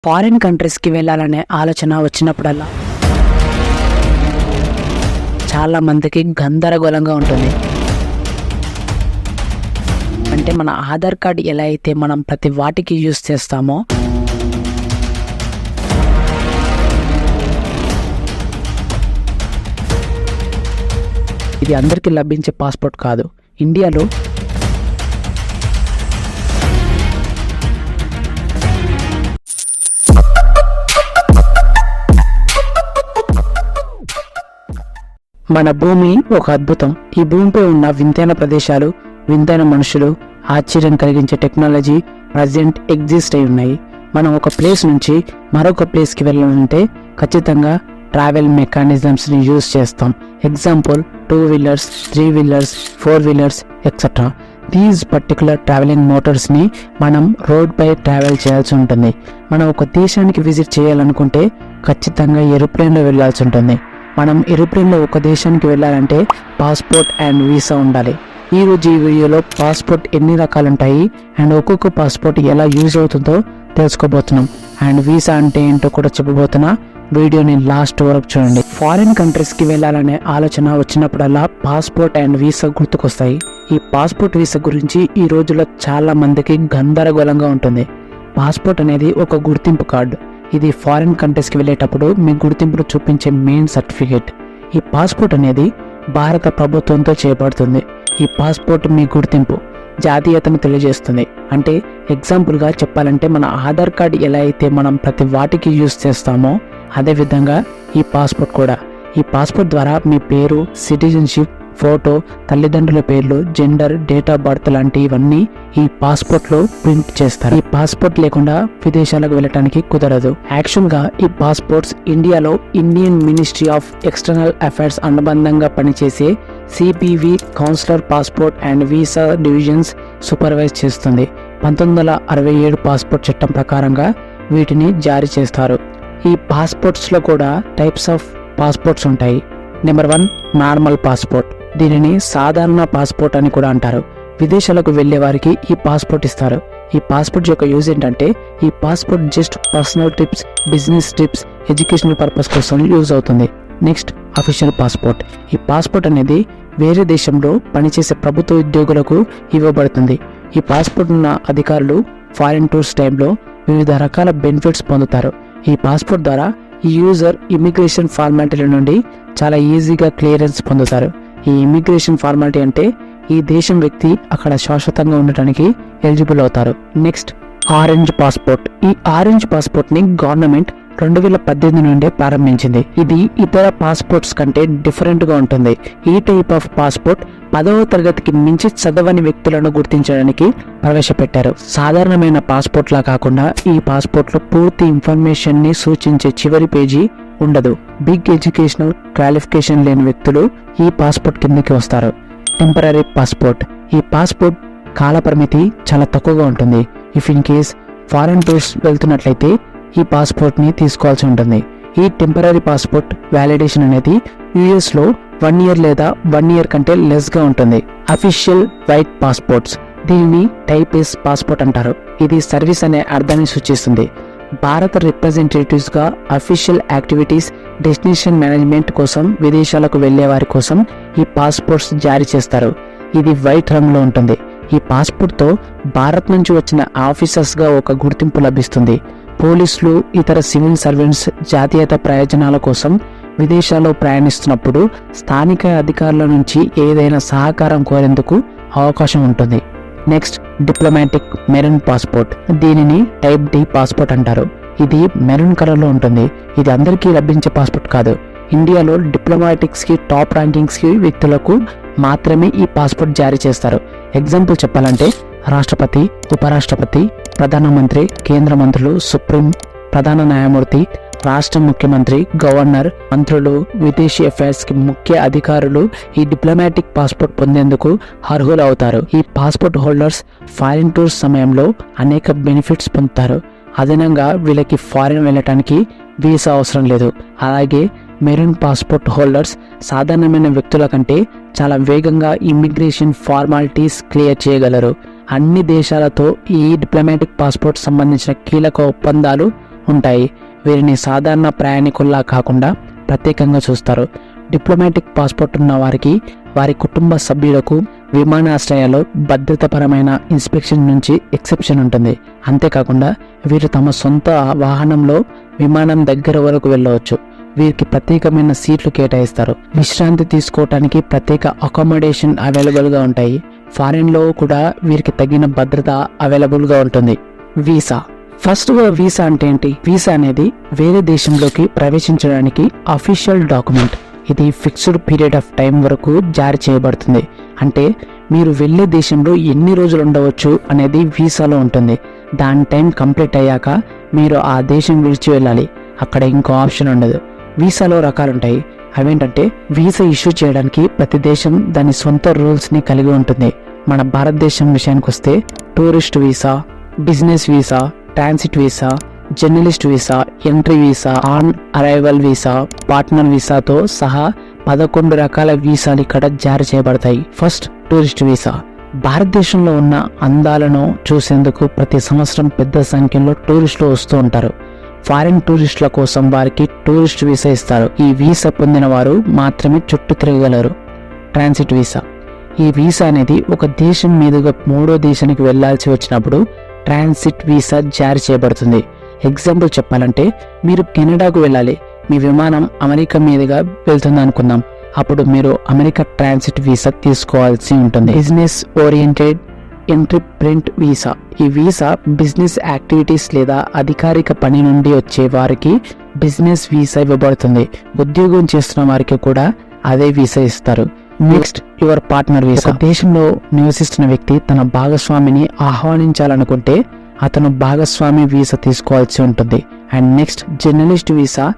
Foreign కంట్రీస్కి వెళ్ళాలనే ఆలోచన వచ్చినప్పుడల్లా చాలా మందికి గందరగోళంగా ఉంటుంది. అంటే మన ఆధార్ కార్డ్ ఎలా అయితే మనం ప్రతి వాటికి యూజ్ చేస్తామో ఇది అందరికీ లభించే పాస్పోర్ట్ కాదు. ఇండియాలో మన భూమి ఒక అద్భుతం. ఈ భూమిపై ఉన్న వింతైన ప్రదేశాలు, వింతైన మనుషులు, ఆశ్చర్యం కలిగించే టెక్నాలజీ ప్రజెంట్ ఎగ్జిస్ట్ అయి ఉన్నాయి. మనం ఒక ప్లేస్ నుంచి మరొక ప్లేస్కి వెళ్ళాలంటే ఖచ్చితంగా ట్రావెల్ మెకానిజమ్స్ని యూజ్ చేస్తాం. Example 2 wheelers, 3 wheelers, 4 wheelers etcetera. These particular traveling మోటార్స్ని మనం రోడ్పై ట్రావెల్ చేయాల్సి ఉంటుంది. మనం ఒక దేశానికి విజిట్ చేయాలనుకుంటే ఖచ్చితంగా ఏరోప్లేన్లో వెళ్ళాల్సి ఉంటుంది. మనం ఏరోప్లేన్లో ఒక దేశానికి వెళ్ళాలంటే పాస్పోర్ట్ అండ్ వీసా ఉండాలి. ఈరోజు ఈ వీడియోలో పాస్పోర్ట్ ఎన్ని రకాలు ఉంటాయి అండ్ ఒక్కొక్క పాస్పోర్ట్ ఎలా యూజ్ అవుతుందో తెలుసుకోబోతున్నాం. అండ్ వీసా అంటే ఏంటో కూడా చెప్పబోతున్నా. వీడియోని లాస్ట్ వరకు చూడండి. ఫారిన్ కంట్రీస్కి వెళ్ళాలనే ఆలోచన వచ్చినప్పుడల్లా పాస్పోర్ట్ అండ్ వీసా గుర్తుకొస్తాయి. ఈ పాస్పోర్ట్ వీసా గురించి ఈ రోజుల్లో చాలా మందికి గందరగోళంగా ఉంటుంది. పాస్పోర్ట్ అనేది ఒక గుర్తింపు కార్డు. ఇది ఫారిన్ కంట్రీస్కి వెళ్ళేటప్పుడు మీ గుర్తింపును చూపించే మెయిన్ సర్టిఫికేట్. ఈ పాస్పోర్ట్ అనేది భారత ప్రభుత్వంతో చేయబడుతుంది. ఈ పాస్పోర్ట్ మీ గుర్తింపు, జాతీయతను తెలియజేస్తుంది. అంటే ఎగ్జాంపుల్గా చెప్పాలంటే మన ఆధార్ కార్డ్ ఎలా అయితే మనం ప్రతి వాటికి యూజ్ చేస్తామో అదేవిధంగా ఈ పాస్పోర్ట్ కూడా. ఈ పాస్పోర్ట్ ద్వారా మీ పేరు, సిటిజన్షిప్, ఫోటో, తల్లిదండ్రుల పేర్లు, జెండర్, డేట్ ఆఫ్ బర్త్ లాంటివన్నీ ఈ పాస్పోర్ట్లో ప్రింట్ చేస్తారు. ఈ పాస్పోర్ట్ లేకుండా విదేశాలకు వెళ్ళటానికి కుదరదు. యాక్చువల్గా ఈ పాస్పోర్ట్స్ ఇండియాలో Indian ministry of external affairs అనుబంధంగా పనిచేసే CPV consular passport and visa divisions supervise చేస్తుంది. 1967 పాస్పోర్ట్ చట్టం ప్రకారంగా వీటిని జారీ చేస్తారు. ఈ పాస్పోర్ట్స్లో కూడా టైప్స్ ఆఫ్ పాస్పోర్ట్స్ ఉంటాయి. Number 1 normal passport. దీనిని సాధారణ పాస్పోర్ట్ అని కూడా అంటారు. విదేశాలకు వెళ్లే వారికి ఈ పాస్పోర్ట్ ఇస్తారు. ఈ పాస్పోర్ట్ యొక్క యూజ్ ఏంటంటే ఈ passport just personal trips, business trips, educational purpose కోసం యూజ్ అవుతుంది. Next official passport. ఈ పాస్పోర్ట్ అనేది వేరే దేశంలో పనిచేసే ప్రభుత్వ ఉద్యోగులకు ఇవ్వబడుతుంది. ఈ పాస్పోర్ట్ ఉన్న అధికారులు ఫారిన్ టూర్స్ టైంలో వివిధ రకాల బెనిఫిట్స్ పొందుతారు. ఈ పాస్పోర్ట్ ద్వారా ఈ యూజర్ ఇమిగ్రేషన్ ఫార్మాలిటీల నుండి చాలా ఈజీగా క్లియరెన్స్ పొందుతారు. ఈ ఇమిగ్రేషన్ ఫార్మాలిటీ అంటే ఈ దేశం వ్యక్తి అక్కడ శాశ్వతంగా ఉండటానికి ఎలిజిబుల్ అవుతారు. Next orange passport. ఈ ఆరెంజ్ పాస్పోర్ట్ ని గవర్నమెంట్ 2018 నుండే ప్రారంభించింది. ఇది ఇతర పాస్పోర్ట్స్ కంటే డిఫరెంట్ గా ఉంటుంది. ఈ టైప్ ఆఫ్ పాస్పోర్ట్ 10వ తరగతికి మించి చదవని వ్యక్తులను గుర్తించడానికి ప్రవేశపెట్టారు. సాధారణమైన పాస్పోర్ట్ లా కాకుండా ఈ పాస్పోర్ట్ లో పూర్తి ఇన్ఫర్మేషన్ ని సూచించే చివరి పేజీ ఉండదు. బిగ్ ఎడ్యుకేషనల్ క్వాలిఫికేషన్ లేని వ్యక్తులు ఈ పాస్పోర్ట్ కిందకి వస్తారు. Temporary passport. ఈ పాస్పోర్ట్ కాల పరిమితి చాలా తక్కువగా ఉంటుంది. If in case foreign tours వెళ్తున్నట్లయితే ఈ పాస్పోర్ట్ ని తీసుకోవాల్సి ఉంటుంది. ఈ టెంపరరీ పాస్పోర్ట్ వ్యాలిడేషన్ అనేది యుఎస్ లో 1 ఇయర్ లేదా 1 ఇయర్ కంటే లెస్ గా ఉంటుంది. Official white passports. దీనిని టైప్ ఎస్ పాస్పోర్ట్ అంటారు. ఇది సర్వీస్ అనే అర్థాన్ని సూచిస్తుంది. భారత రిప్రజెంటేటివ్స్ గా అఫీషియల్ యాక్టివిటీస్, డెస్టినేషన్ మేనేజ్మెంట్ కోసం విదేశాలకు వెళ్లే వారి కోసం ఈ పాస్పోర్ట్స్ జారీ చేస్తారు. ఇది వైట్ రంగులో ఉంటుంది. ఈ పాస్పోర్ట్ తో భారత్ నుంచి వచ్చిన ఆఫీసర్స్ గా ఒక గుర్తింపు లభిస్తుంది. పోలీసులు, ఇతర సివిల్ సర్వెంట్స్ జాతీయత ప్రయోజనాల కోసం విదేశాల్లో ప్రయాణిస్తున్నప్పుడు స్థానిక అధికారుల నుంచి ఏదైనా సహకారం కోరేందుకు అవకాశం ఉంటుంది. Next diplomatic maroon passport. దీనిని టైప్ డి పాస్పోర్ట్ అంటారు. ఇది మెరూన్ కలర్ లో ఉంటుంది. ఇది అందరికీ లభించే పాస్పోర్ట్ కాదు. ఇండియాలో డిప్లొమాటిక్స్ కి టాప్ ర్యాంకింగ్స్ కి వ్యక్తులకు మాత్రమే ఈ పాస్పోర్ట్ జారీ చేస్తారు. ఎగ్జాంపుల్ చెప్పాలంటే రాష్ట్రపతి, ఉపరాష్ట్రపతి, ప్రధానమంత్రి, కేంద్ర మంత్రులు, సుప్రీం ప్రధాన న్యాయమూర్తి, రాష్ట్ర ముఖ్యమంత్రి, గవర్నర్, మంత్రులు, విదేశీ అఫైర్స్ కి ముఖ్య అధికారులు ఈ డిప్లొమాటిక్ పాస్పోర్ట్ పొందేందుకు అర్హులు అవుతారు. ఈ పాస్పోర్ట్ హోల్డర్స్ ఫారిన్ టూర్స్ సమయంలో అనేక బెనిఫిట్స్ పొందుతారు. అదనంగా వీళ్ళకి ఫారిన్ వెళ్ళటానికి వీసా అవసరం లేదు. అలాగే మెరూన్ పాస్పోర్ట్ హోల్డర్స్ సాధారణమైన వ్యక్తుల కంటే చాలా వేగంగా ఇమిగ్రేషన్ ఫార్మాలిటీస్ క్లియర్ చేయగలరు. అన్ని దేశాలతో ఈ డిప్లొమాటిక్ పాస్పోర్ట్ సంబంధించిన కీలక ఒప్పందాలు ఉంటాయి. వీరిని సాధారణ ప్రయాణికుల్లా కాకుండా ప్రత్యేకంగా చూస్తారు. డిప్లొమాటిక్ పాస్పోర్ట్ ఉన్న వారికి, వారి కుటుంబ సభ్యులకు విమానాశ్రయాల్లో భద్రతాపరమైన ఇన్స్పెక్షన్ నుంచి ఎక్సెప్షన్ ఉంటుంది. అంతేకాకుండా వీరు తమ సొంత వాహనంలో విమానం దగ్గర వరకు వెళ్ళవచ్చు. వీరికి ప్రత్యేకమైన సీట్లు కేటాయిస్తారు. విశ్రాంతి తీసుకోవటానికి ప్రత్యేక అకామిడేషన్ అవైలబుల్గా ఉంటాయి. ఫారిన్లో కూడా వీరికి తగిన భద్రత అవైలబుల్గా ఉంటుంది. వీసా. ఫస్ట్ వీసా అంటే ఏంటి? వీసా అనేది వేరే దేశంలోకి ప్రవేశించడానికి అఫీషియల్ డాక్యుమెంట్. ఇది ఫిక్స్డ్ పీరియడ్ ఆఫ్ టైం వరకు జారీ చేయబడుతుంది. అంటే మీరు వెళ్ళే దేశంలో ఎన్ని రోజులు ఉండవచ్చు అనేది వీసాలో ఉంటుంది. దాని టైం కంప్లీట్ అయ్యాక మీరు ఆ దేశం విడిచి వెళ్ళాలి. అక్కడ ఇంకో ఆప్షన్ ఉండదు. వీసాలో రకాలుంటాయి. అవేంటంటే వీసా ఇష్యూ చేయడానికి ప్రతి దేశం దాని సొంత రూల్స్ని కలిగి ఉంటుంది. మన భారతదేశం విషయానికి వస్తే tourist visa, business visa, transit visa, journalist visa, entry visa, on arrival visa, partner వీసాతో సహా 11 రకాల వీసాలు ఇక్కడ జారీ చేయబడతాయి. First tourist visa. భారతదేశంలో ఉన్న అందాలను చూసేందుకు ప్రతి సంవత్సరం పెద్ద సంఖ్యలో టూరిస్టులు వస్తూ ఉంటారు. ఫారిన్ టూరిస్టుల కోసం వారికి టూరిస్ట్ వీసా ఇస్తారు. ఈ వీసా పొందిన వారు మాత్రమే చుట్టూ తిరగగలరు. Transit visa. ఈ వీసా అనేది ఒక దేశం మీదుగా మూడో దేశానికి వెళ్లాల్సి వచ్చినప్పుడు ట్రాన్సిట్ వీసా జారీ చేయబడుతుంది. ఎగ్జాంపుల్ చెప్పాలంటే, మీరు కెనడాకు వెళ్ళాలి. మీ విమానం అమెరికా మీదుగా వెళ్తుంది అనుకుందాం. అప్పుడు మీరు అమెరికా ట్రాన్సిట్ వీసా తీసుకోవాల్సి ఉంటుంది. Business oriented entrepreneur visa. ఈ వీసా బిజినెస్ యాక్టివిటీస్ లేదా అధికారిక పని నుండి వచ్చే వారికి బిజినెస్ వీసా ఇవ్వబడుతుంది. ఉద్యోగం చేస్తున్న వారికి కూడా అదే వీసా ఇస్తారు. Next your partner visa. దేశంలో నివసిస్తున్న వ్యక్తి తన భాగస్వామిని ఆహ్వానించాలనుకుంటే అతను భాగస్వామి వీసా తీసుకోవాల్సి ఉంటుంది. And next journalist visa.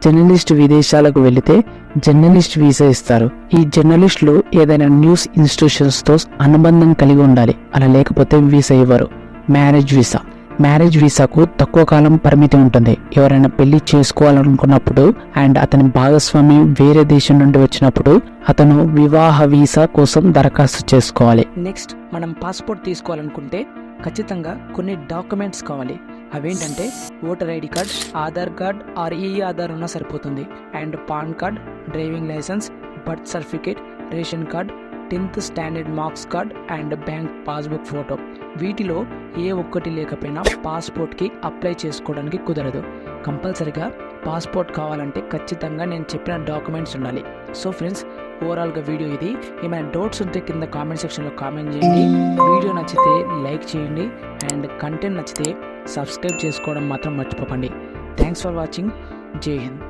Journalist విదేశాలకు వెళితే జర్నలిస్ట్ వీసా ఇస్తారు. ఈ జర్నలిస్టులు ఏదైనా న్యూస్ ఇన్స్టిట్యూషన్స్తో అనుబంధం కలిగి ఉండాలి. అలా లేకపోతే వీసా ఇవ్వరు. Marriage visa. మ్యారేజ్ వీసాకు తక్కువ కాలం పరిమితి ఉంటుంది. ఎవరైనా పెళ్లి చేసుకోవాలనుకున్నప్పుడు అండ్ అతని భాగస్వామి వేరే దేశం నుండి వచ్చినప్పుడు అతను వివాహ వీసా కోసం దరఖాస్తు చేసుకోవాలి. నెక్స్ట్ మనం పాస్పోర్ట్ తీసుకోవాలనుకుంటే ఖచ్చితంగా కొన్ని డాక్యుమెంట్స్ కావాలి. అవేంటంటే voter ID card, Aadhaar card or ఈ ఆధార్ ఉన్నా సరిపోతుంది. And PAN card, driving licence, birth certificate, ration card, 10th standard marks card and bank passbook photo. వీటిలో ఏ ఒక్కటి లేకపోయినా పాస్పోర్ట్కి అప్లై చేసుకోవడానికి కుదరదు. కంపల్సరీగా పాస్పోర్ట్ కావాలంటే ఖచ్చితంగా నేను చెప్పిన డాక్యుమెంట్స్ ఉండాలి. సో ఫ్రెండ్స్, ఓవరాల్గా వీడియో ఇది. ఏమైనా డౌట్స్ ఉంటే కింద కామెంట్ సెక్షన్లో కామెంట్ చేయండి. వీడియో నచ్చితే లైక్ చేయండి అండ్ కంటెంట్ నచ్చితే సబ్స్క్రైబ్ చేసుకోవడం మాత్రం మర్చిపోకండి. Thanks for watching. జై హింద్.